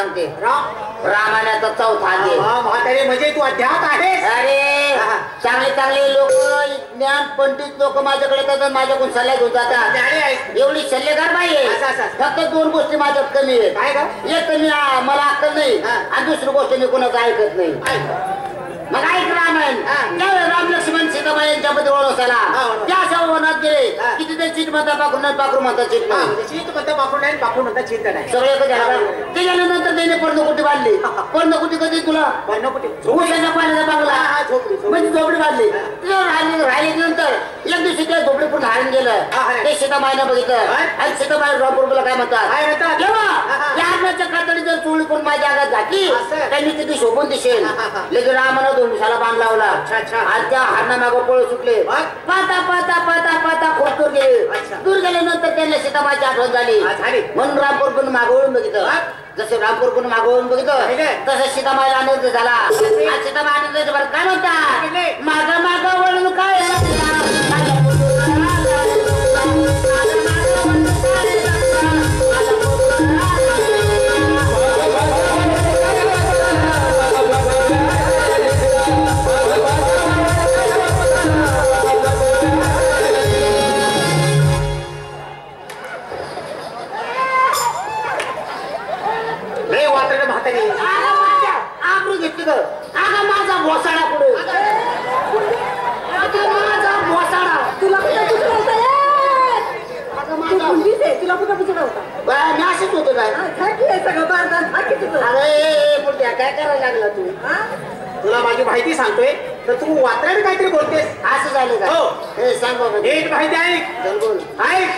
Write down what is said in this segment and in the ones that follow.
सांगते रामायणाचा चौथा अध्याय. म्हातारे म्हणजे तू अध्यात आहेस. अरे चांगले चांगले लोक ज्ञान पंडित लोक माझ्याकडे येतात, माझ्याकडून सल्ला घेऊन जातात. एवढी सल्लेगार बाई आहे. फक्त दोन गोष्टी माझ्यात कमी आहेत. काय का? एक तर मी मला अक्कल नाही आणि दुसरी गोष्ट मी कोणाचं ऐकत नाही. मग ऐक रामायण. त्यावेळेस राम लक्ष्मण सीताबाई यांच्यामध्ये ओळखला. त्या अशा वनात गेले की तिथे चित म्हणता पाखरू नाही, पाखरू म्हणता चित नाही. चित म्हणता पाखरू नाही, पाखरू म्हणता चित नाही. सगळे ते गेल्यानंतर त्याने पर्णकुटी बांधली. पर्णकुटी कधी तुला उशाच्या पाण्याचा बांगला म्हणजे झोपडी बांधली. राहिल्यानंतर एक दिवशी त्या झोपडी पूर्ण हारून गेलं. ते सीताबाईनं बघितलं आणि सीताबाई रामपूरला काय म्हणतात, लग्नाच्या कातडी जर चोळी करून माझ्या आगात घातली त्यांनी तिथे शोभून दिसेल. लगेच रामानं दिवसाला बांध लावला आणि त्या हारणा मागं पळ सुटले. पाता पाता पाता पाता खूप दूर गेले. दूर गेल्यानंतर त्यांना सीताबाईची आठवण झाली म्हणून रामपूर पण मागवळून बघितलं. जसं रामपूर पण मागवळून बघितलं तसं सीताबाईला आनंद झाला. सीताबाई आनंद काय म्हणतात, माग माग वळून काय आबरू घेतली ग. अगं माझा भोसाडा पुढे, माझा भोसाडा तुला तुला कुठं पुचडा होता. मी असेच होतो काय अरे मोठ्या काय करायला लागला तू. तुला माझी माहिती सांगतोय तर तू वात्राने काहीतरी बोलतेस. असं झालं का? हो सांग बाबा. एक माहिती ऐक. बोल ऐक.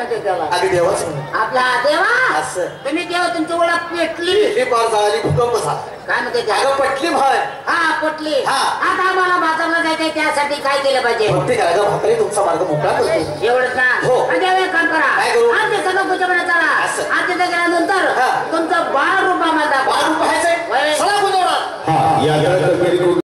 म्हणते त्याला अगदी देवाच म्हणून आपला देवा असं. तुम्ही तेव्हा तुमची ओळख पेटली ही पार जळाली भूकंप झाला काय म्हणते त्या अगं पटली म्हण हा पटली हा. आता आम्हाला बाजारला जायचंय त्यासाठी काय केलं पाहिजे भक्ती करा ग म्हातारी तुमचा मार्ग मोकळा करतो एवढंच ना हो. म्हणजे एक काम करा काय करू? आज ते सगळं पूजा चला असं. आज तिथे गेल्यानंतर हा. तुमचं 12 रुपये मला दाखवा. 12 रुपये होय. चला बुजवणार हा यात्रा